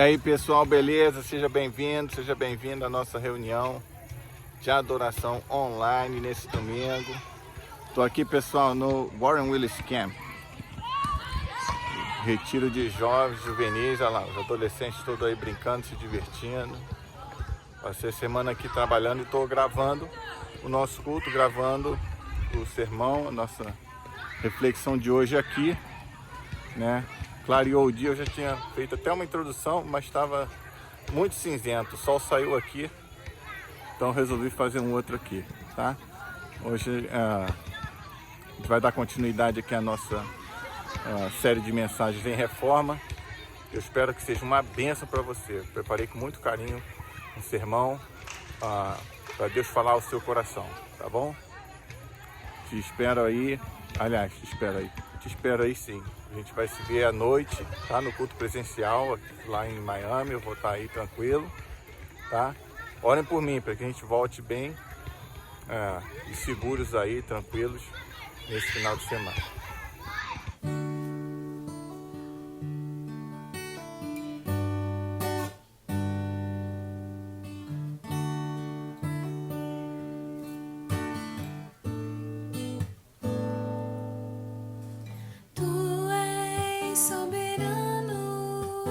aí pessoal, beleza? Seja bem-vindo à nossa reunião de adoração online nesse domingo. Estou aqui, pessoal, no Warren Willis Camp, retiro de jovens, juvenis. Olha lá, os adolescentes todos aí brincando, se divertindo. Passei a semana aqui trabalhando e estou gravando o nosso culto, gravando o sermão, a nossa reflexão de hoje aqui, né? Clareou o dia, eu já tinha feito até uma introdução, mas estava muito cinzento, o sol saiu aqui, então resolvi fazer um outro aqui, tá? Hoje a gente vai dar continuidade aqui à nossa série de mensagens em reforma. Eu espero que seja uma bênção para você. Eu preparei com muito carinho um sermão para Deus falar ao seu coração, tá bom? Te espero aí, aliás, te espero aí sim. A gente vai se ver à noite, tá? No culto presencial, lá em Miami. Eu vou estar aí tranquilo, tá? Orem por mim, para que a gente volte bem e seguros aí, tranquilos, nesse final de semana.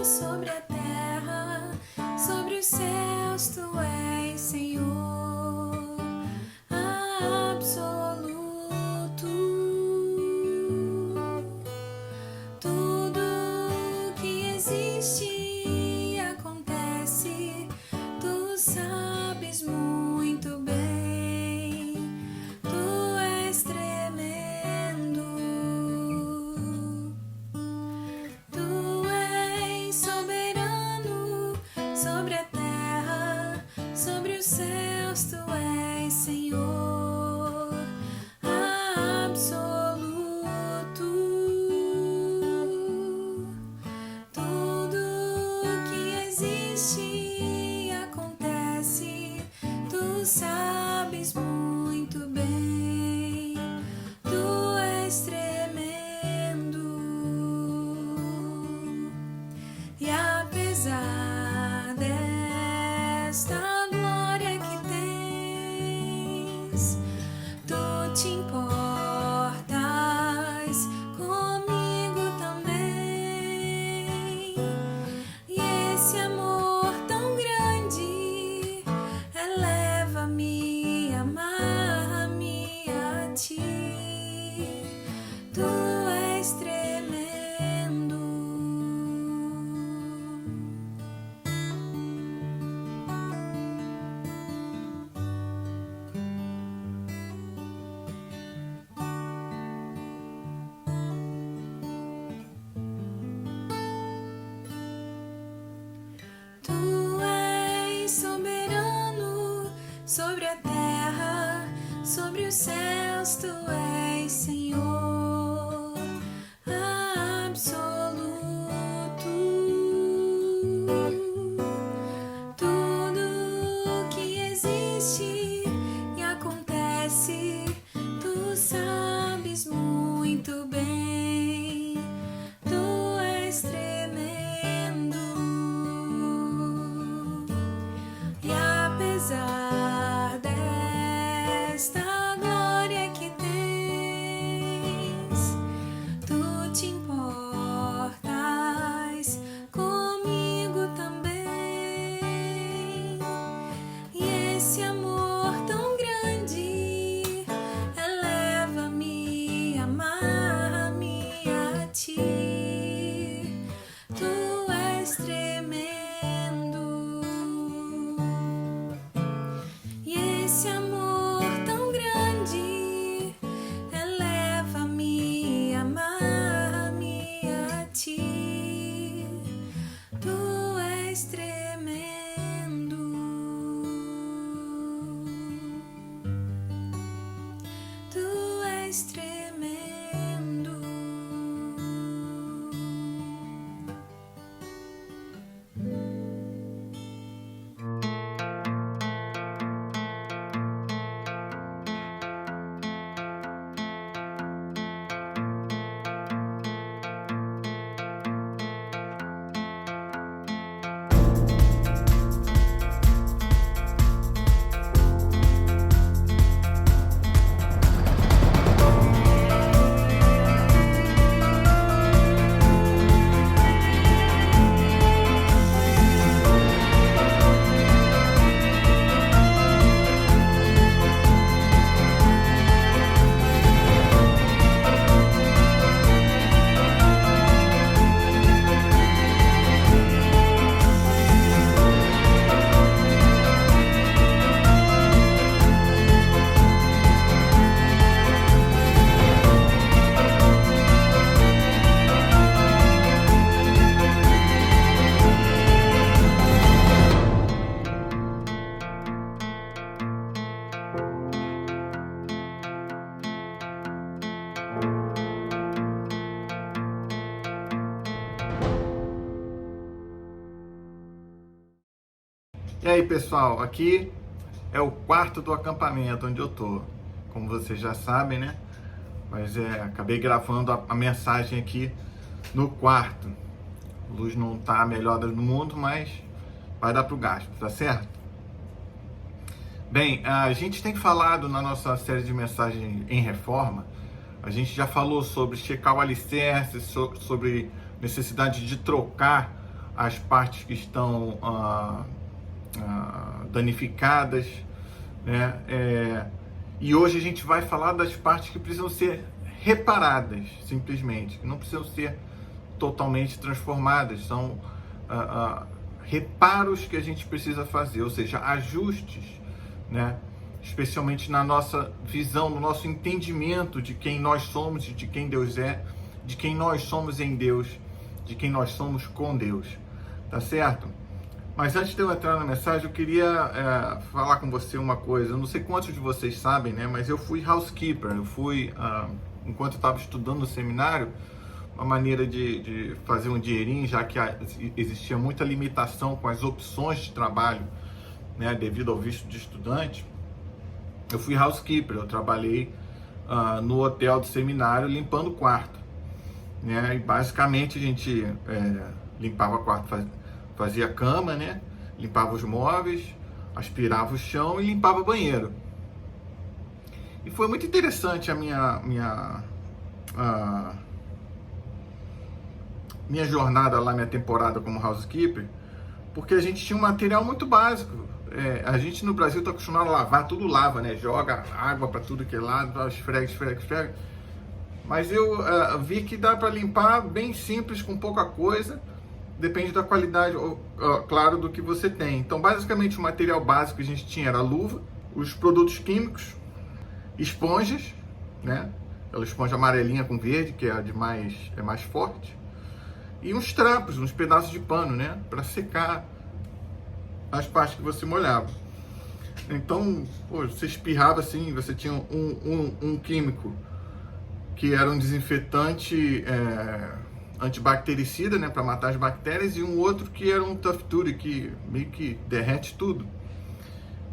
Sobre a terra, sobre os céus, tu és Senhor absoluto. Tudo que existe e acontece, tu sabes muito bem. Tu és tremendo. Sobre a terra, sobre os céus, tu és Senhor absoluto. Tudo que existe e acontece, tu sabes muito bem. Tu és tremendo. E apesar desta glória que tens, tu te importas comigo também. E esse amor tão grande eleva-me, amarra-me a ti. Tu és tremendo. Tu és soberano sobre a terra, sobre os céus, tu és Senhor absoluto. Tudo que existe e acontece, tu sabes muito bem. Tu és tremendo. E apesar desta glória que tens, aí, pessoal, aqui é o quarto do acampamento onde eu tô. Como vocês já sabem, né? Mas acabei gravando a mensagem aqui no quarto. A luz não tá a melhor do mundo, mas vai dar pro gasto, tá certo? Bem, a gente tem falado na nossa série de mensagens em reforma, a gente já falou sobre checar o alicerce, sobre necessidade de trocar as partes que estão danificadas, né? E hoje a gente vai falar das partes que precisam ser reparadas, simplesmente, que não precisam ser totalmente transformadas, são reparos que a gente precisa fazer, ou seja, ajustes, né? Especialmente na nossa visão, no nosso entendimento de quem nós somos, de quem Deus é, de quem nós somos em Deus, de quem nós somos com Deus, tá certo? Mas antes de eu entrar na mensagem, eu queria falar com você uma coisa. Eu não sei quantos de vocês sabem, né? Mas eu fui housekeeper. Eu fui, enquanto eu estava estudando no seminário, uma maneira de fazer um dinheirinho, já que existia muita limitação com as opções de trabalho, né? Devido ao visto de estudante. Eu fui housekeeper. Eu trabalhei no hotel do seminário limpando o quarto, né? E basicamente a gente limpava o quarto, fazia cama, né? Limpava os móveis, aspirava o chão e limpava o banheiro. E foi muito interessante a minha jornada lá, minha temporada como housekeeper, porque a gente tinha um material muito básico. A gente no Brasil está acostumado a lavar, tudo lava, né? Joga água para tudo que é lado, esfrega. Mas eu vi que dá para limpar bem simples, com pouca coisa. Depende da qualidade, claro, do que você tem. Então, basicamente, o material básico que a gente tinha era a luva, os produtos químicos, esponjas, né? Aquela esponja amarelinha com verde, que é mais forte, e uns trapos, uns pedaços de pano, né? Para secar as partes que você molhava. Então, você espirrava assim, você tinha um químico que era um desinfetante antibactericida, né, para matar as bactérias, e um outro que era um Tough Tutti, que meio que derrete tudo.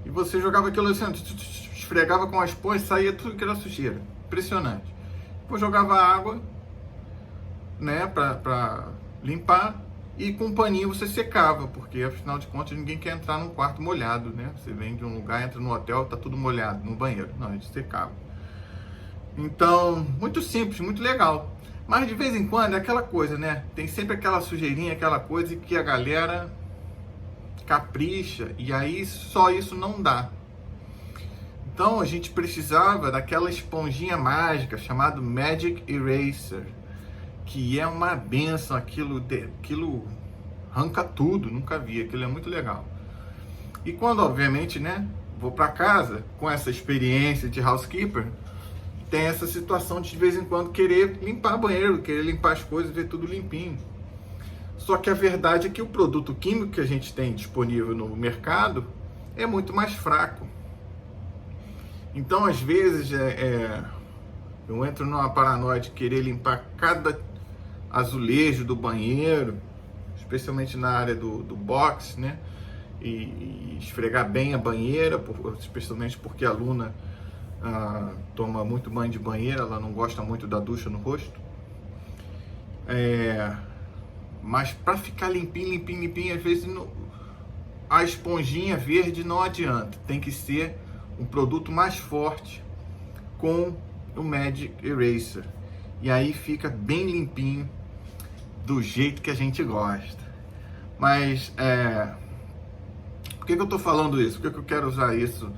E você jogava aquilo assim, esfregava com a esponja e saía tudo que era sujeira. Impressionante. Depois jogava água, né, para limpar, e com um paninho você secava, porque afinal de contas ninguém quer entrar num quarto molhado, né? Você vem de um lugar, entra no hotel, tá tudo molhado, no banheiro. Não, a gente secava. Então, muito simples, muito legal. Mas de vez em quando é aquela coisa, né? Tem sempre aquela sujeirinha, aquela coisa que a galera capricha, e aí só isso não dá. Então a gente precisava daquela esponjinha mágica chamada Magic Eraser, que é uma benção, aquilo arranca tudo, nunca vi, aquilo é muito legal. E quando, obviamente, né, vou para casa com essa experiência de housekeeper, tem essa situação de vez em quando querer limpar banheiro, querer limpar as coisas, ver tudo limpinho. Só que a verdade é que o produto químico que a gente tem disponível no mercado é muito mais fraco. Então, às vezes, eu entro numa paranoia de querer limpar cada azulejo do banheiro, especialmente na área do box, né? E esfregar bem a banheira, especialmente porque a aluna toma muito banho de banheira, ela não gosta muito da ducha no rosto. Mas para ficar limpinho, às vezes a esponjinha verde não adianta. Tem que ser um produto mais forte com o Magic Eraser. E aí fica bem limpinho, do jeito que a gente gosta. Mas por que eu estou falando isso? Por que eu quero usar isso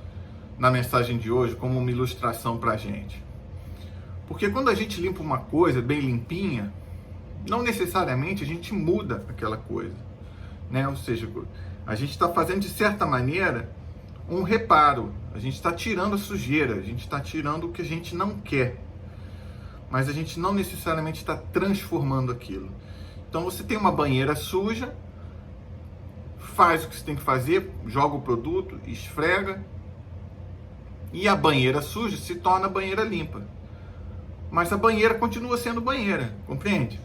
na mensagem de hoje como uma ilustração para a gente? Porque quando a gente limpa uma coisa bem limpinha, não necessariamente a gente muda aquela coisa, né? Ou seja, a gente está fazendo de certa maneira um reparo, a gente está tirando a sujeira, a gente está tirando o que a gente não quer, mas a gente não necessariamente está transformando aquilo. Então você tem uma banheira suja, faz o que você tem que fazer, joga o produto, esfrega, e a banheira suja se torna banheira limpa. Mas a banheira continua sendo banheira, compreende?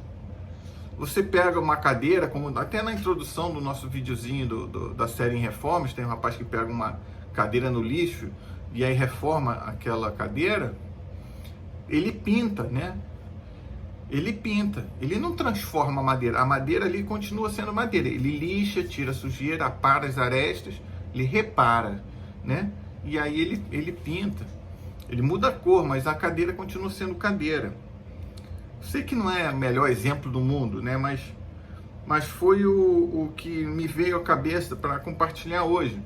Você pega uma cadeira, como até na introdução do nosso videozinho da série em reformas, tem um rapaz que pega uma cadeira no lixo e aí reforma aquela cadeira, ele pinta, né? Ele pinta, ele não transforma a madeira ali continua sendo madeira, ele lixa, tira a sujeira, apara as arestas, ele repara, né? E aí ele pinta, ele muda a cor, mas a cadeira continua sendo cadeira. Sei que não é o melhor exemplo do mundo, né? Mas foi o que me veio à cabeça para compartilhar hoje.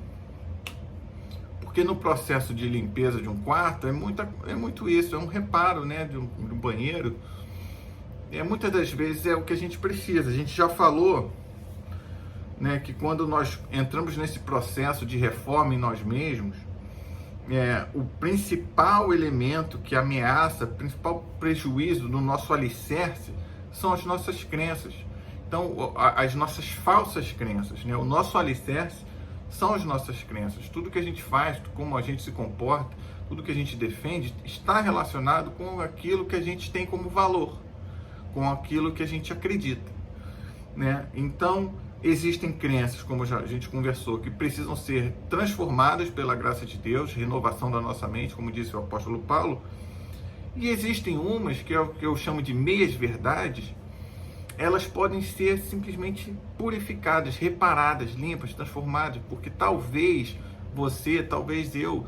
Porque no processo de limpeza de um quarto é muito isso, é um reparo, né? De um banheiro. Muitas das vezes é o que a gente precisa. A gente já falou, né, que quando nós entramos nesse processo de reforma em nós mesmos, o principal elemento que ameaça, o principal prejuízo do nosso alicerce são as nossas crenças. Então, as nossas falsas crenças, né? O nosso alicerce são as nossas crenças. Tudo que a gente faz, como a gente se comporta, tudo que a gente defende, está relacionado com aquilo que a gente tem como valor, com aquilo que a gente acredita, né? Então, existem crenças, como a gente conversou, que precisam ser transformadas pela graça de Deus, renovação da nossa mente, como disse o apóstolo Paulo, e existem umas que é o que eu chamo de meias-verdades. Elas podem ser simplesmente purificadas, reparadas, limpas, transformadas, porque talvez você, talvez eu,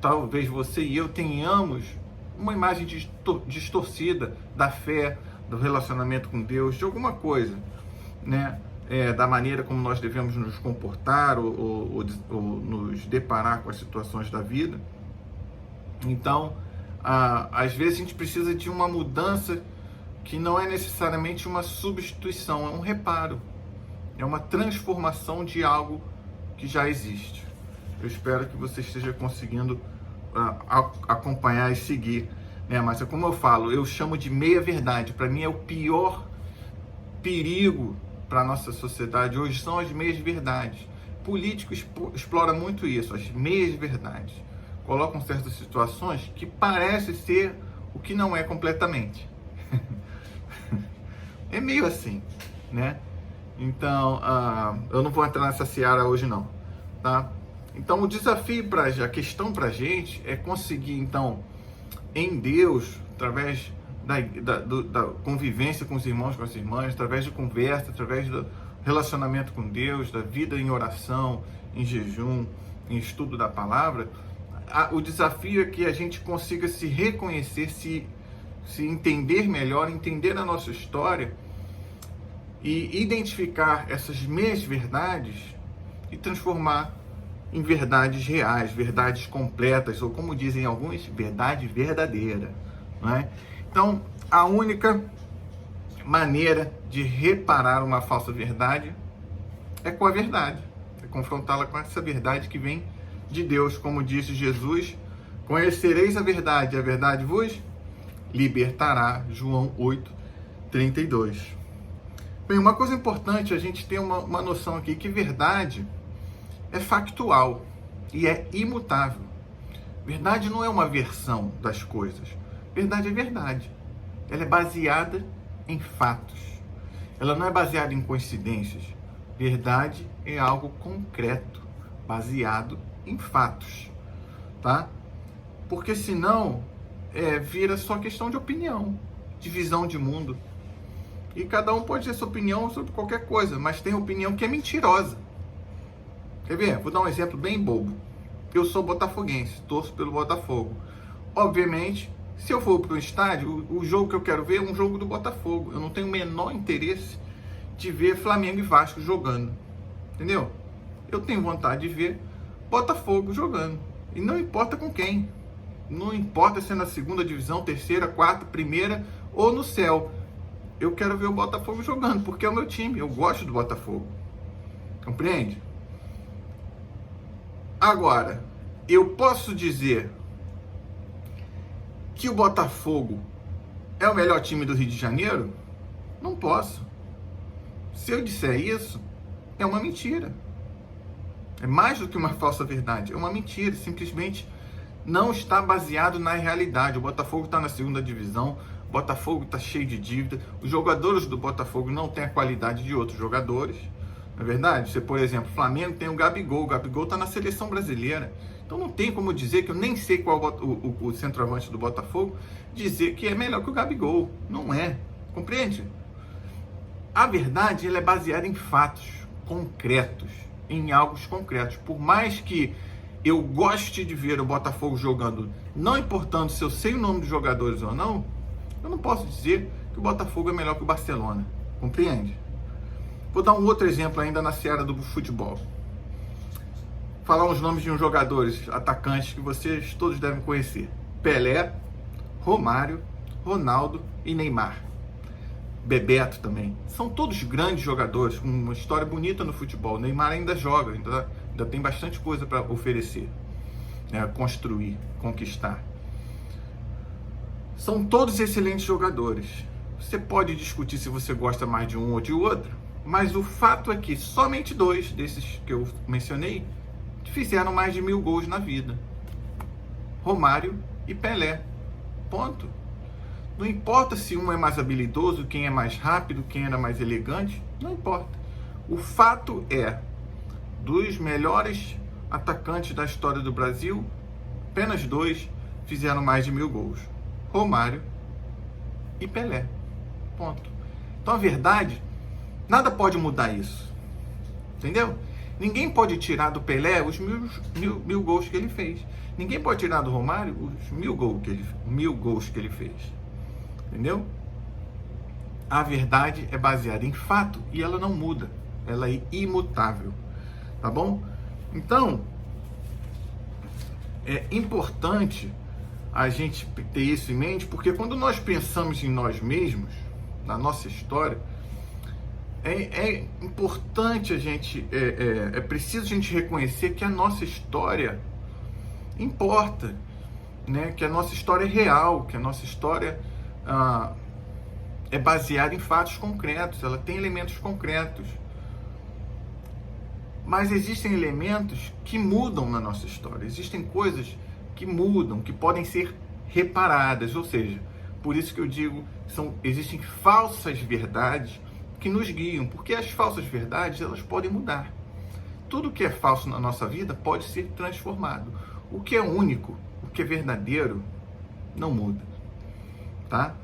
talvez você e eu tenhamos uma imagem distorcida da fé, do relacionamento com Deus, de alguma coisa, né? Da maneira como nós devemos nos comportar ou nos deparar com as situações da vida. Então, às vezes a gente precisa de uma mudança que não é necessariamente uma substituição, é um reparo, é uma transformação de algo que já existe. Eu espero que você esteja conseguindo acompanhar e seguir, né? Mas é como eu falo, eu chamo de meia-verdade. Para mim é o pior perigo para a nossa sociedade hoje, são as meias-verdades. Político explora muito isso, as meias-verdades. Colocam certas situações que parece ser o que não é completamente. É meio assim, né? Então, eu não vou entrar nessa seara hoje não, tá? Então, o desafio, a questão para a gente é conseguir, então, em Deus, através da convivência com os irmãos, com as irmãs, através de conversa, através do relacionamento com Deus, da vida em oração, em jejum, em estudo da palavra, o desafio é que a gente consiga se reconhecer, se entender melhor, entender a nossa história e identificar essas meias verdades e transformar em verdades reais, verdades completas, ou como dizem alguns, verdade verdadeira, não é? Então, a única maneira de reparar uma falsa verdade é com a verdade, é confrontá-la com essa verdade que vem de Deus, como disse Jesus: conhecereis a verdade vos libertará, João 8:32. Bem, uma coisa importante, a gente tem uma noção aqui, que verdade é factual e é imutável. Verdade não é uma versão das coisas. Verdade é verdade. Ela é baseada em fatos. Ela não é baseada em coincidências. Verdade é algo concreto, baseado em fatos, tá? Porque senão vira só questão de opinião, de visão de mundo. E cada um pode ter sua opinião sobre qualquer coisa, mas tem opinião que é mentirosa. Quer ver? Vou dar um exemplo bem bobo. Eu sou botafoguense, torço pelo Botafogo. Obviamente, se eu for para o estádio, o jogo que eu quero ver é um jogo do Botafogo. Eu não tenho o menor interesse de ver Flamengo e Vasco jogando. Entendeu? Eu tenho vontade de ver Botafogo jogando. E não importa com quem. Não importa se é na segunda divisão, terceira, quarta, primeira ou no céu. Eu quero ver o Botafogo jogando, porque é o meu time. Eu gosto do Botafogo. Compreende? Agora, eu posso dizer que o Botafogo é o melhor time do Rio de Janeiro? Não posso. Se eu disser isso, é uma mentira. É mais do que uma falsa verdade. É uma mentira. Simplesmente não está baseado na realidade. O Botafogo está na segunda divisão. O Botafogo está cheio de dívida. Os jogadores do Botafogo não têm a qualidade de outros jogadores. Não é verdade? Você, por exemplo, o Flamengo tem o Gabigol. O Gabigol está na seleção brasileira. Então não tem como dizer, que eu nem sei qual o centroavante do Botafogo, dizer que é melhor que o Gabigol. Não é. Compreende? A verdade, ela é baseada em fatos concretos, em algo concretos. Por mais que eu goste de ver o Botafogo jogando, não importando se eu sei o nome dos jogadores ou não, eu não posso dizer que o Botafogo é melhor que o Barcelona. Compreende? Vou dar um outro exemplo ainda na seara do futebol. Falar os nomes de uns jogadores, atacantes, que vocês todos devem conhecer. Pelé, Romário, Ronaldo e Neymar. Bebeto também. São todos grandes jogadores, com uma história bonita no futebol. O Neymar ainda joga, ainda tem bastante coisa para oferecer, né? Construir, conquistar. São todos excelentes jogadores. Você pode discutir se você gosta mais de um ou de outro, mas o fato é que somente 2 desses que eu mencionei fizeram mais de 1000 gols na vida. Romário e Pelé. Ponto. Não importa se um é mais habilidoso, quem é mais rápido, quem era mais elegante, não importa. O fato é, dos melhores atacantes da história do Brasil, apenas 2 fizeram mais de 1000 gols. Romário e Pelé. Ponto. Então a verdade, nada pode mudar isso. Entendeu? Ninguém pode tirar do Pelé os mil gols que ele fez. Ninguém pode tirar do Romário os 1000 gols que ele fez. Entendeu? A verdade é baseada em fato e ela não muda. Ela é imutável. Tá bom? Então, é importante a gente ter isso em mente, porque quando nós pensamos em nós mesmos, na nossa história, é importante a gente, é preciso a gente reconhecer que a nossa história importa, né? Que a nossa história é real, que a nossa história é baseada em fatos concretos, ela tem elementos concretos. Mas existem elementos que mudam na nossa história, existem coisas que mudam, que podem ser reparadas, ou seja, por isso que eu digo, existem falsas verdades que nos guiam, porque as falsas verdades, elas podem mudar. Tudo que é falso na nossa vida pode ser transformado. O que é único, o que é verdadeiro, não muda, tá?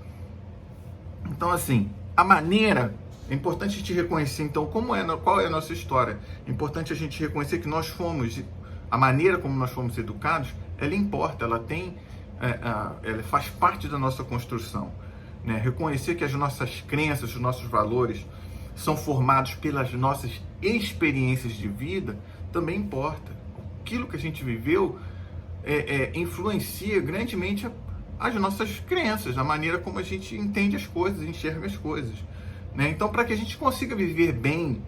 Então, assim, a maneira, é importante a gente reconhecer, então, qual é a nossa história. É importante a gente reconhecer que nós fomos, a maneira como nós fomos educados, ela importa, ela faz parte da nossa construção, né? Reconhecer que as nossas crenças, os nossos valores são formados pelas nossas experiências de vida também importa. Aquilo que a gente viveu influencia grandemente as nossas crenças, a maneira como a gente entende as coisas, enxerga as coisas, né? Então, para que a gente consiga viver bem,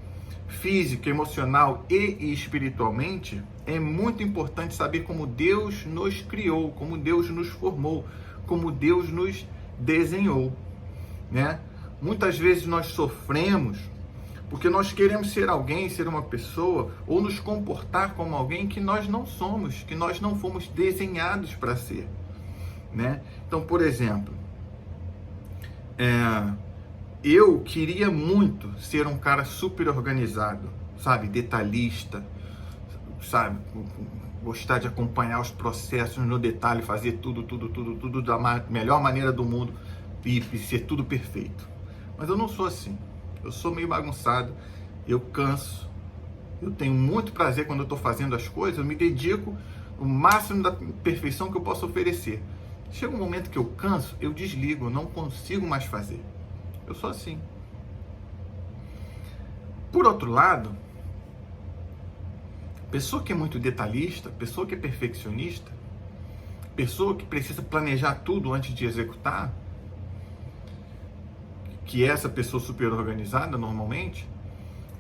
física, emocional e espiritualmente, é muito importante saber como Deus nos criou, como Deus nos formou, como Deus nos desenhou, né? Muitas vezes nós sofremos porque nós queremos ser alguém, ser uma pessoa, ou nos comportar como alguém que nós não somos, que nós não fomos desenhados para ser, né? Então, por exemplo, eu queria muito ser um cara super organizado, sabe? Detalhista, sabe? Gostar de acompanhar os processos no detalhe, fazer tudo da melhor maneira do mundo e ser tudo perfeito. Mas eu não sou assim. Eu sou meio bagunçado, eu canso, eu tenho muito prazer quando eu estou fazendo as coisas, eu me dedico o máximo da perfeição que eu posso oferecer. Chega um momento que eu canso, eu desligo, eu não consigo mais fazer. Eu sou assim. Por outro lado, pessoa que é muito detalhista, pessoa que é perfeccionista, pessoa que precisa planejar tudo antes de executar, que é essa pessoa super organizada normalmente,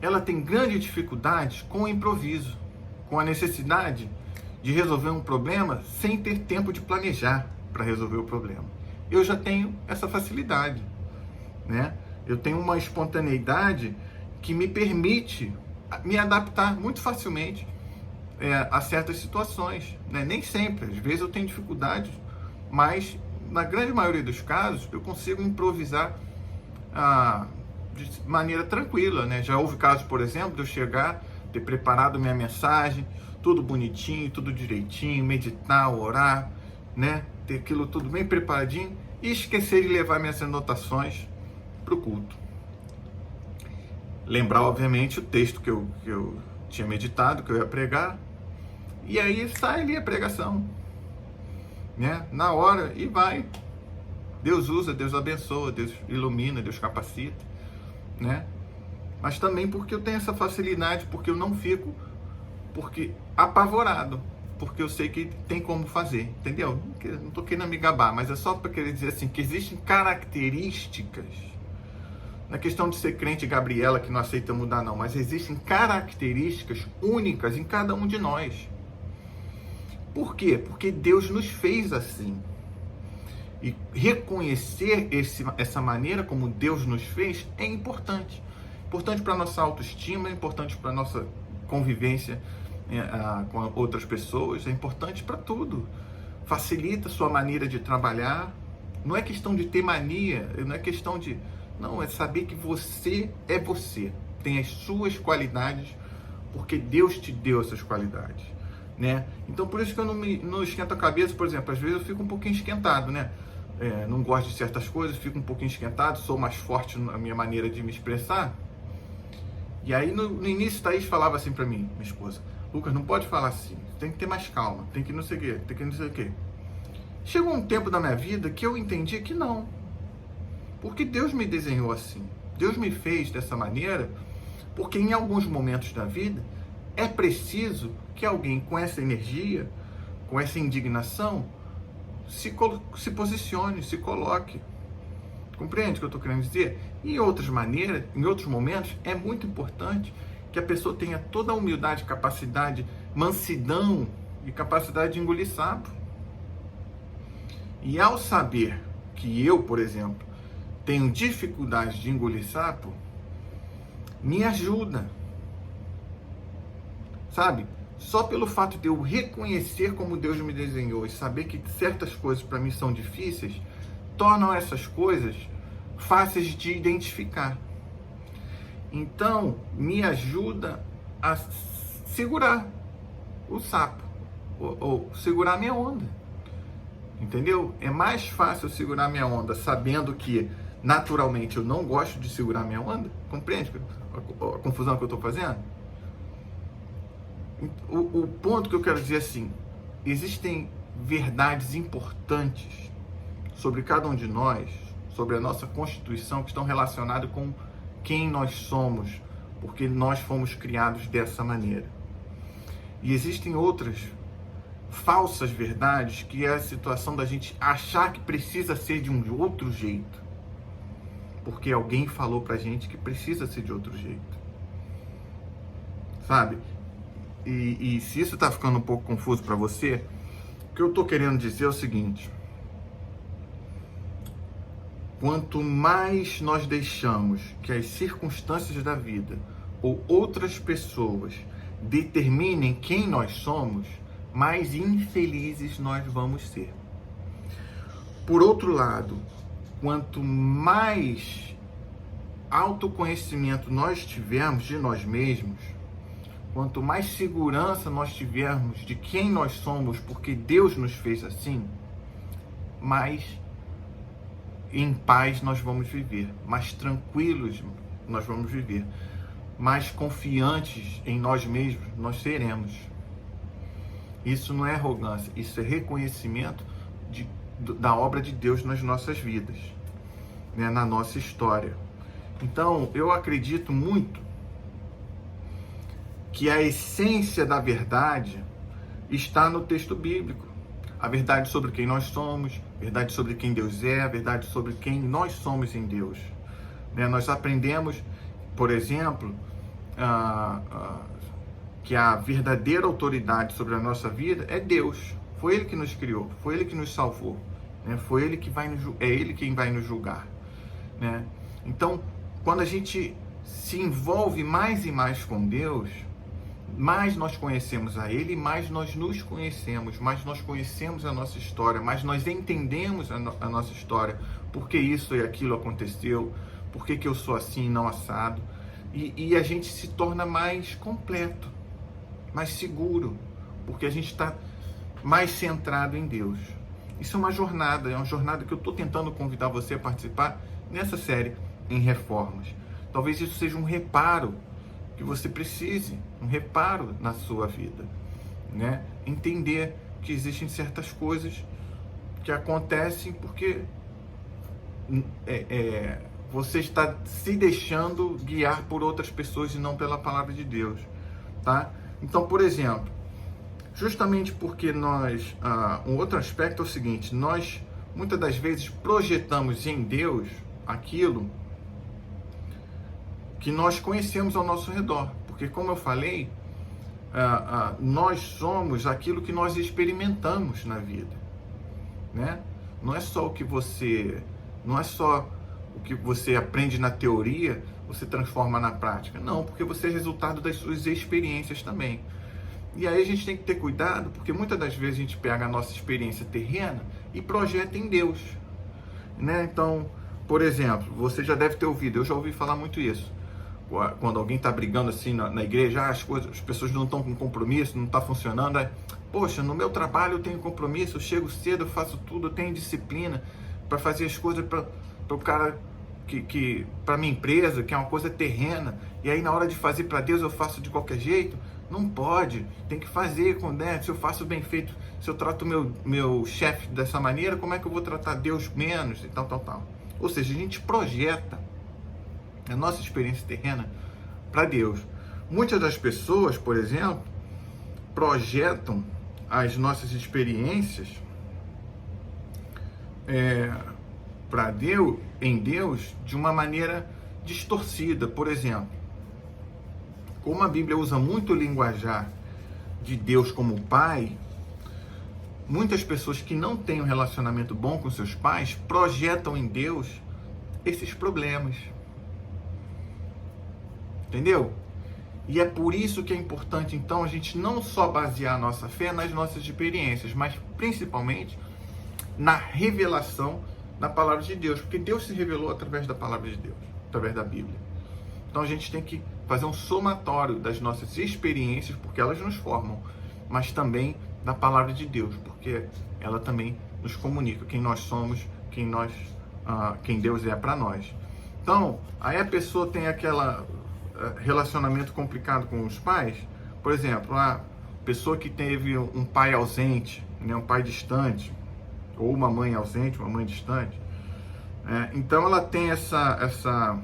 ela tem grande dificuldade com o improviso, com a necessidade de resolver um problema sem ter tempo de planejar para resolver o problema. Eu já tenho essa facilidade, né? Eu tenho uma espontaneidade que me permite me adaptar muito facilmente a certas situações, né? Nem sempre, às vezes eu tenho dificuldades, mas na grande maioria dos casos, eu consigo improvisar de maneira tranquila, né? Já houve casos, por exemplo, de eu chegar, ter preparado minha mensagem, tudo bonitinho, tudo direitinho, meditar, orar, né? Ter aquilo tudo bem preparadinho e esquecer de levar minhas anotações para o culto. Lembrar, obviamente, o texto que eu tinha meditado, que eu ia pregar, e aí sai ali a pregação, né? Na hora, e vai. Deus usa, Deus abençoa, Deus ilumina, Deus capacita, né? Mas também porque eu tenho essa facilidade, porque eu não fico apavorado, porque eu sei que tem como fazer, entendeu? Não tô querendo me gabar, mas é só para querer dizer assim, que existem características, na questão de ser crente Gabriela, que não aceita mudar não, mas existem características únicas em cada um de nós. Por quê? Porque Deus nos fez assim. E reconhecer essa maneira como Deus nos fez é importante. Importante para a nossa autoestima, é importante para a nossa convivência com outras pessoas, é importante para tudo. Facilita a sua maneira de trabalhar. Não é questão de ter mania, não é questão de... Não, é saber que você é você. Tem as suas qualidades, porque Deus te deu essas qualidades, né? Então, por isso que eu não esquento a cabeça, por exemplo, às vezes eu fico um pouquinho esquentado, né? Não gosto de certas coisas, fico um pouquinho esquentado, sou mais forte na minha maneira de me expressar. E aí, no início, Thaís falava assim pra mim, minha esposa, Lucas, não pode falar assim, tem que ter mais calma, tem que não sei o quê, tem que não sei o quê. Chegou um tempo da minha vida que eu entendi que não. Porque Deus me desenhou assim. Deus me fez dessa maneira, porque em alguns momentos da vida é preciso que alguém com essa energia, com essa indignação, se posicione, se coloque. Compreende o que eu estou querendo dizer? Em outras maneiras, em outros momentos, é muito importante que a pessoa tenha toda a humildade, capacidade, mansidão e capacidade de engolir sapo. E ao saber que eu, por exemplo, tenho dificuldade de engolir sapo, me ajuda. Sabe? Só pelo fato de eu reconhecer como Deus me desenhou e saber que certas coisas para mim são difíceis, tornam essas coisas fáceis de identificar. Então, me ajuda a segurar o sapo, ou segurar a minha onda. Entendeu? É mais fácil segurar minha onda sabendo que naturalmente eu não gosto de segurar minha onda. Compreende a confusão que eu estou fazendo? O ponto que eu quero dizer é assim, existem verdades importantes sobre cada um de nós, sobre a nossa constituição, que estão relacionadas com quem nós somos, porque nós fomos criados dessa maneira. E existem outras falsas verdades, que é a situação da gente achar que precisa ser de um outro jeito, porque alguém falou pra gente que precisa ser de outro jeito, sabe? E se isso tá ficando um pouco confuso para você, o que eu tô querendo dizer é o seguinte: quanto mais nós deixamos que as circunstâncias da vida ou outras pessoas determinem quem nós somos, mais infelizes nós vamos ser. Por outro lado, quanto mais autoconhecimento nós tivermos de nós mesmos, quanto mais segurança nós tivermos de quem nós somos, porque Deus nos fez assim, mais em paz nós vamos viver, mais tranquilos nós vamos viver, mais confiantes em nós mesmos nós seremos. Isso não é arrogância, isso é reconhecimento da obra de Deus nas nossas vidas, né, na nossa história. Então, eu acredito muito que a essência da verdade está no texto bíblico. A verdade sobre quem nós somos, a verdade sobre quem Deus é, a verdade sobre quem nós somos em Deus. Né? Nós aprendemos, por exemplo, que a verdadeira autoridade sobre a nossa vida é Deus. Foi Ele que nos criou, foi Ele que nos salvou, né? Foi Ele que é Ele quem vai nos julgar, né? Então, quando a gente se envolve mais e mais com Deus, mais nós conhecemos a Ele, mais nós nos conhecemos, mais nós conhecemos a nossa história, mais nós entendemos a nossa história, por que isso e aquilo aconteceu, por que eu sou assim e não assado, e a gente se torna mais completo, mais seguro, porque a gente está mais centrado em Deus. Isso é uma jornada que eu estou tentando convidar você a participar nessa série em reformas. Talvez isso seja um reparo que você precise, um reparo na sua vida, né? Entender que existem certas coisas que acontecem porque você está se deixando guiar por outras pessoas e não pela palavra de Deus, tá? Então, por exemplo, justamente porque nós, um outro aspecto é o seguinte, nós muitas das vezes projetamos em Deus aquilo que nós conhecemos ao nosso redor, porque como eu falei, nós somos aquilo que nós experimentamos na vida, né? Não é só o que você aprende na teoria, você transforma na prática, não, porque você é resultado das suas experiências também. E aí a gente tem que ter cuidado, porque muitas das vezes a gente pega a nossa experiência terrena e projeta em Deus, né? Então, por exemplo, você já deve ter ouvido, eu já ouvi falar muito isso, quando alguém está brigando assim na igreja, as pessoas não estão com compromisso, não está funcionando, aí, poxa, no meu trabalho eu tenho compromisso, eu chego cedo, eu faço tudo, eu tenho disciplina para fazer as coisas para o cara, para minha empresa, que é uma coisa terrena, e aí na hora de fazer para Deus eu faço de qualquer jeito. Não pode, tem que fazer, né? Se eu faço bem feito, se eu trato meu chefe dessa maneira, como é que eu vou tratar Deus menos e tal. Ou seja, a gente projeta a nossa experiência terrena para Deus. Muitas das pessoas, por exemplo, projetam as nossas experiências para Deus, em Deus, de uma maneira distorcida. Por exemplo, como a Bíblia usa muito o linguajar de Deus como Pai, muitas pessoas que não têm um relacionamento bom com seus pais projetam em Deus esses problemas. Entendeu? E é por isso que é importante, então, a gente não só basear a nossa fé nas nossas experiências, mas principalmente na revelação da palavra de Deus, porque Deus se revelou através da palavra de Deus, através da Bíblia. Então a gente tem que fazer um somatório das nossas experiências, porque elas nos formam, mas também da palavra de Deus, porque ela também nos comunica quem nós somos, quem Deus é para nós. Então, aí a pessoa tem aquele relacionamento complicado com os pais, por exemplo, a pessoa que teve um pai ausente, né, um pai distante, ou uma mãe ausente, uma mãe distante, então ela tem essa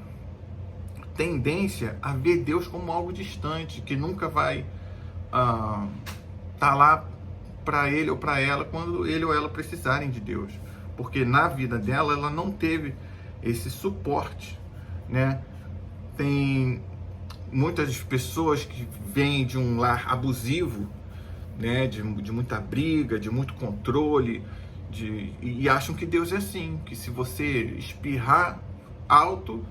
tendência a ver Deus como algo distante, que nunca vai tá lá para ele ou para ela quando ele ou ela precisarem de Deus, porque na vida dela ela não teve esse suporte, né? Tem muitas pessoas que vêm de um lar abusivo, né? De muita briga, de muito controle, e acham que Deus é assim, que se você espirrar alto,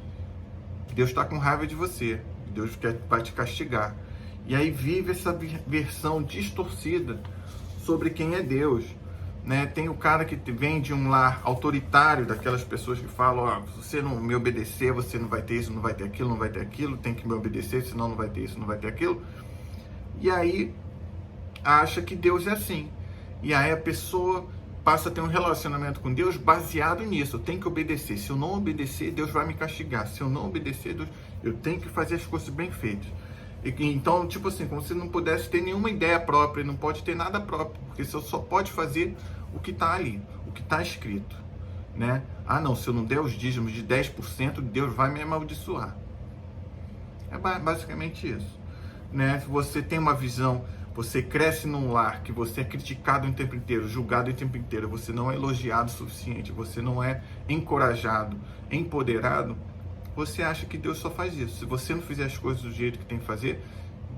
Deus está com raiva de você, Deus vai te castigar. E aí vive essa versão distorcida sobre quem é Deus, né? Tem o cara que vem de um lar autoritário, daquelas pessoas que falam, se você não me obedecer, você não vai ter isso, não vai ter aquilo, não vai ter aquilo, tem que me obedecer, senão não vai ter isso, não vai ter aquilo. E aí acha que Deus é assim. E aí a pessoa passa a ter um relacionamento com Deus baseado nisso. Eu tenho que obedecer. Se eu não obedecer, Deus vai me castigar. Se eu não obedecer, eu tenho que fazer as coisas bem feitas. Então, tipo assim, como se não pudesse ter nenhuma ideia própria, não pode ter nada próprio, porque você só pode fazer o que está ali, o que está escrito, né? Ah, não, se eu não der os dízimos de 10%, Deus vai me amaldiçoar. É basicamente isso, né? Se você tem uma visão, você cresce num lar que você é criticado o tempo inteiro, julgado o tempo inteiro, você não é elogiado o suficiente, você não é encorajado, empoderado, você acha que Deus só faz isso. Se você não fizer as coisas do jeito que tem que fazer,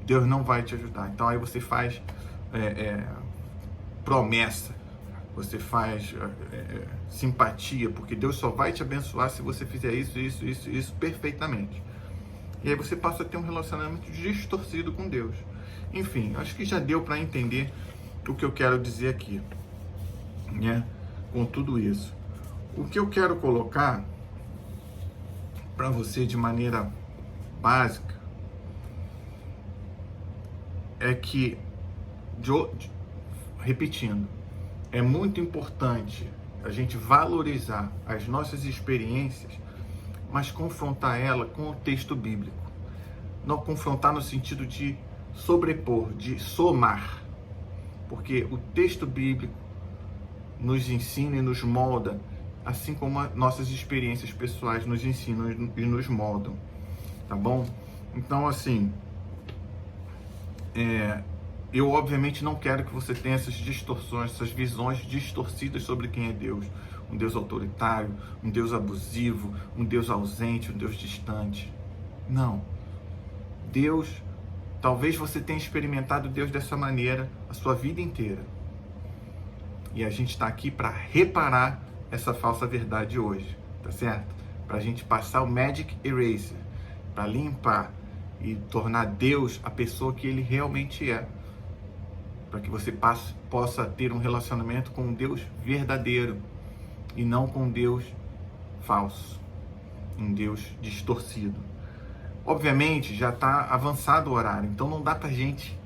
Deus não vai te ajudar. Então aí você faz promessa, você faz simpatia, porque Deus só vai te abençoar se você fizer isso perfeitamente. E aí você passa a ter um relacionamento distorcido com Deus. Enfim, acho que já deu para entender o que eu quero dizer aqui, né? Com tudo isso. O que eu quero colocar para você de maneira básica é que, repetindo, é muito importante a gente valorizar as nossas experiências, mas confrontar ela com o texto bíblico. Não confrontar no sentido de sobrepor, de somar. Porque o texto bíblico nos ensina e nos molda, assim como nossas experiências pessoais nos ensinam e nos moldam. Tá bom? Então, assim, eu obviamente não quero que você tenha essas distorções, essas visões distorcidas sobre quem é Deus. Um Deus autoritário, um Deus abusivo, um Deus ausente, um Deus distante. Não. Deus, talvez você tenha experimentado Deus dessa maneira a sua vida inteira. E a gente está aqui para reparar essa falsa verdade hoje, tá certo? Para a gente passar o Magic Eraser, para limpar e tornar Deus a pessoa que Ele realmente é. Para que você possa ter um relacionamento com um Deus verdadeiro e não com um Deus falso, um Deus distorcido. Obviamente já está avançado o horário, então não dá para a gente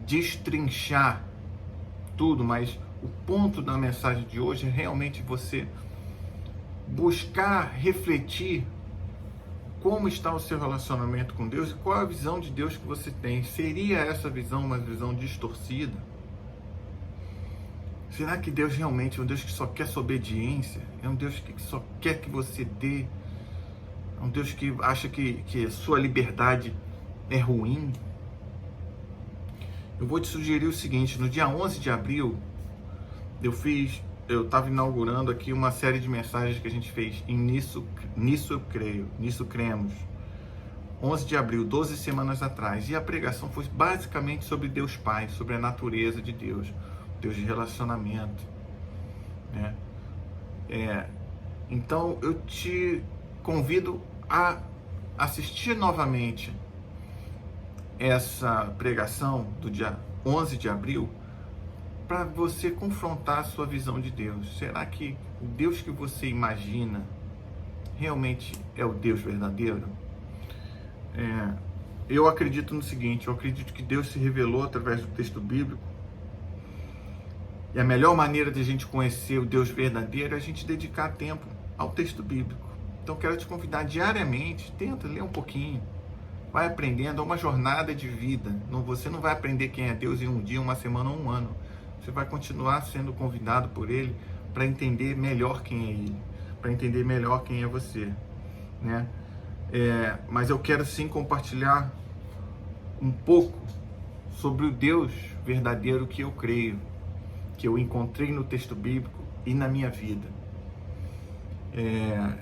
destrinchar tudo, mas o ponto da mensagem de hoje é realmente você buscar refletir como está o seu relacionamento com Deus e qual é a visão de Deus que você tem. Seria essa visão uma visão distorcida? Será que Deus realmente é um Deus que só quer sua obediência? É um Deus que só quer que você dê? É um Deus que acha que a sua liberdade é ruim? Eu vou te sugerir o seguinte: no dia 11 de abril, eu estava inaugurando aqui uma série de mensagens que a gente fez em Nisso Eu Creio, Nisso Cremos. 11 de abril, 12 semanas atrás. E a pregação foi basicamente sobre Deus Pai, sobre a natureza de Deus, Deus de relacionamento, né? Então eu te convido a assistir novamente essa pregação do dia 11 de abril para você confrontar a sua visão de Deus. Será que o Deus que você imagina realmente é o Deus verdadeiro? Eu acredito no seguinte: eu acredito que Deus se revelou através do texto bíblico. E a melhor maneira de a gente conhecer o Deus verdadeiro é a gente dedicar tempo ao texto bíblico. Então quero te convidar diariamente, tenta ler um pouquinho, vai aprendendo, é uma jornada de vida. Você não vai aprender quem é Deus em um dia, uma semana ou um ano. Você vai continuar sendo convidado por Ele para entender melhor quem é Ele, para entender melhor quem é você, né? Mas eu quero sim compartilhar um pouco sobre o Deus verdadeiro que eu creio, que eu encontrei no texto bíblico e na minha vida.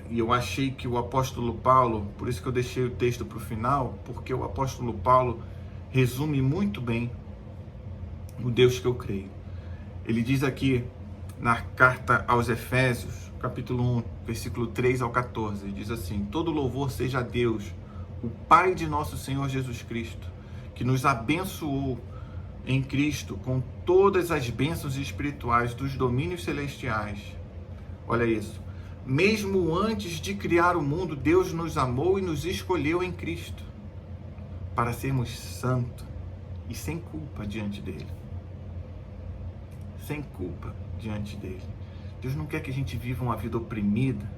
E eu achei que o apóstolo Paulo, por isso que eu deixei o texto para o final, porque o apóstolo Paulo resume muito bem o Deus que eu creio. Ele diz aqui na carta aos Efésios, capítulo 1, versículo 3 ao 14, diz assim: todo louvor seja a Deus, o Pai de nosso Senhor Jesus Cristo, que nos abençoou em Cristo com todas as bênçãos espirituais dos domínios celestiais. Olha isso. Mesmo antes de criar o mundo, Deus nos amou e nos escolheu em Cristo para sermos santos e sem culpa diante dele. Sem culpa diante dele. Deus não quer que a gente viva uma vida oprimida,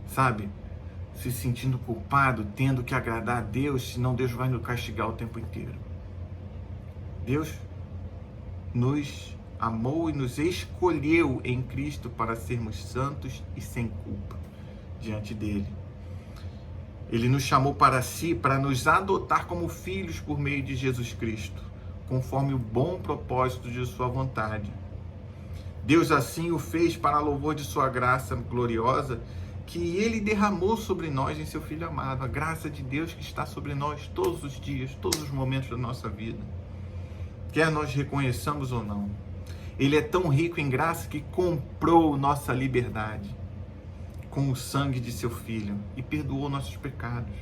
sabe? Se sentindo culpado, tendo que agradar a Deus, senão Deus vai nos castigar o tempo inteiro. Deus nos amou e nos escolheu em Cristo para sermos santos e sem culpa diante dele. Ele nos chamou para si, para nos adotar como filhos por meio de Jesus Cristo, conforme o bom propósito de sua vontade. Deus assim o fez para louvor de sua graça gloriosa, que ele derramou sobre nós em seu Filho amado. A graça de Deus que está sobre nós todos os dias, todos os momentos da nossa vida, quer nós reconheçamos ou não. Ele é tão rico em graça que comprou nossa liberdade com o sangue de seu Filho e perdoou nossos pecados.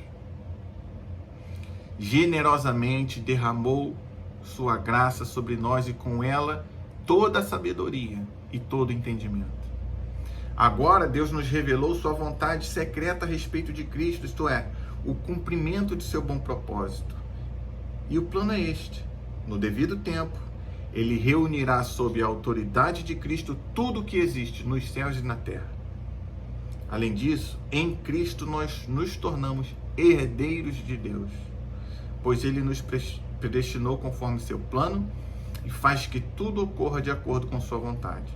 Generosamente derramou sua graça sobre nós e com ela toda a sabedoria e todo entendimento. Agora Deus nos revelou sua vontade secreta a respeito de Cristo, isto é, o cumprimento de seu bom propósito. E o plano é este: no devido tempo, ele reunirá sob a autoridade de Cristo tudo o que existe nos céus e na terra. Além disso, em Cristo nós nos tornamos herdeiros de Deus, pois ele nos predestinou conforme seu plano e faz que tudo ocorra de acordo com sua vontade.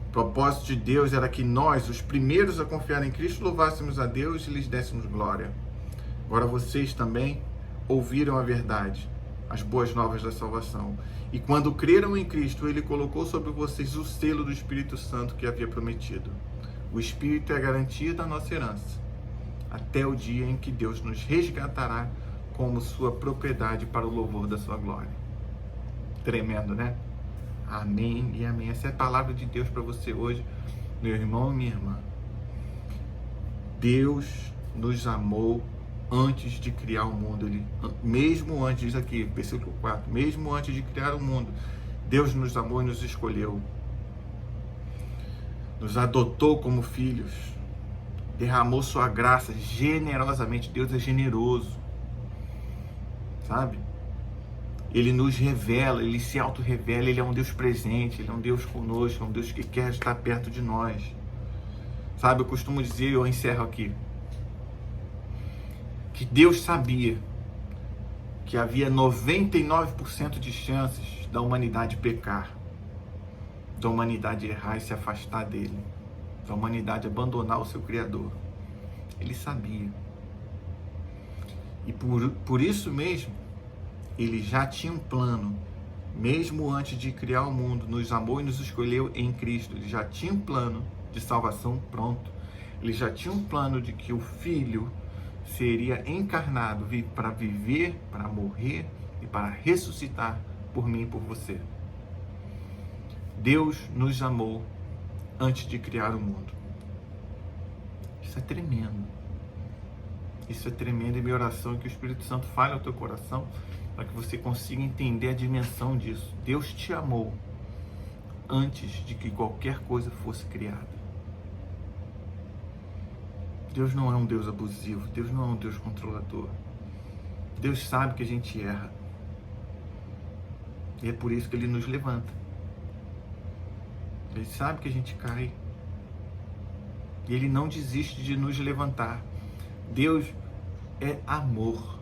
O propósito de Deus era que nós, os primeiros a confiar em Cristo, louvássemos a Deus e lhes dessemos glória. Agora vocês também ouviram a verdade, as boas novas da salvação. E quando creram em Cristo, ele colocou sobre vocês o selo do Espírito Santo que havia prometido. O Espírito é a garantia da nossa herança, até o dia em que Deus nos resgatará como sua propriedade para o louvor da sua glória. Tremendo, né? Amém e amém. Essa é a palavra de Deus para você hoje, meu irmão e minha irmã. Deus nos amou antes de criar o mundo. Ele, mesmo antes, diz aqui, versículo 4, mesmo antes de criar o mundo, Deus nos amou e nos escolheu. Nos adotou como filhos, derramou sua graça generosamente. Deus é generoso, sabe? Ele nos revela, ele se auto-revela, ele é um Deus presente, ele é um Deus conosco, é um Deus que quer estar perto de nós. Sabe, eu costumo dizer, eu encerro aqui, que Deus sabia que havia 99% de chances da humanidade pecar, da humanidade errar e se afastar dele, da humanidade abandonar o seu Criador. Ele sabia. E por isso mesmo, ele já tinha um plano, mesmo antes de criar o mundo, nos amou e nos escolheu em Cristo. Ele já tinha um plano de salvação pronto. Ele já tinha um plano de que o Filho seria encarnado para viver, para morrer e para ressuscitar por mim e por você. Deus nos amou antes de criar o mundo. Isso é tremendo. Isso é tremendo, e minha oração é que o Espírito Santo fale ao teu coração para que você consiga entender a dimensão disso. Deus te amou antes de que qualquer coisa fosse criada. Deus não é um Deus abusivo, Deus não é um Deus controlador. Deus sabe que a gente erra. E é por isso que Ele nos levanta. Ele sabe que a gente cai. E Ele não desiste de nos levantar. Deus é amor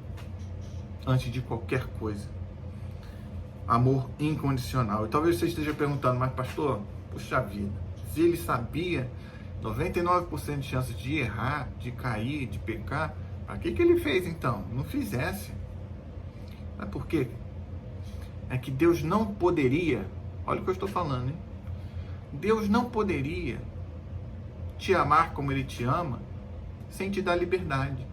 antes de qualquer coisa. Amor incondicional. E talvez você esteja perguntando, mas pastor, puxa vida, se Ele sabia 99% de chances de errar, de cair, de pecar, para que Ele fez então? Não fizesse. Sabe por quê? É que Deus não poderia, olha o que eu estou falando, hein? Deus não poderia te amar como Ele te ama sem te dar liberdade.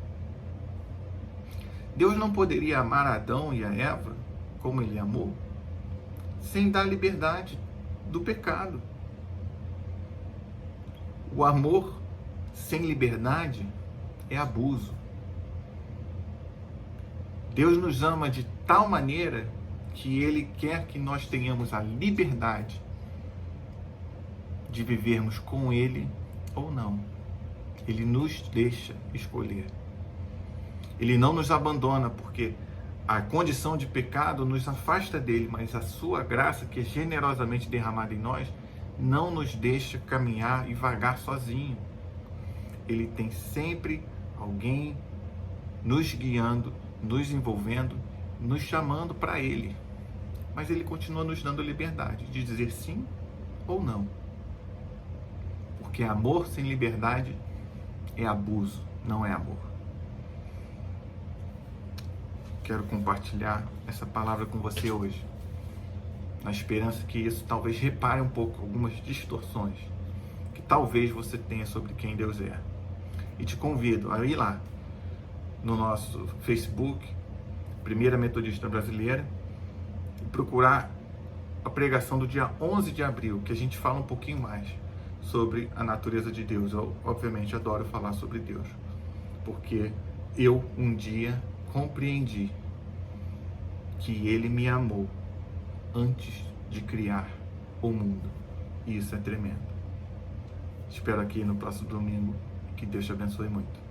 Deus não poderia amar Adão e a Eva como Ele amou sem dar liberdade do pecado. O amor sem liberdade é abuso. Deus nos ama de tal maneira que Ele quer que nós tenhamos a liberdade de vivermos com Ele ou não. Ele nos deixa escolher. Ele não nos abandona, porque a condição de pecado nos afasta dele, mas a sua graça, que é generosamente derramada em nós, não nos deixa caminhar e vagar sozinho. Ele tem sempre alguém nos guiando, nos envolvendo, nos chamando para Ele. Mas Ele continua nos dando a liberdade de dizer sim ou não. Porque amor sem liberdade é abuso, não é amor. Quero compartilhar essa palavra com você hoje, na esperança que isso talvez repare um pouco algumas distorções que talvez você tenha sobre quem Deus é. E te convido a ir lá no nosso Facebook, Primeira Metodista Brasileira, e procurar a pregação do dia 11 de abril, que a gente fala um pouquinho mais sobre a natureza de Deus. Eu, obviamente, adoro falar sobre Deus, porque eu um dia compreendi que Ele me amou antes de criar o mundo. E isso é tremendo. Espero aqui no próximo domingo. Que Deus te abençoe muito.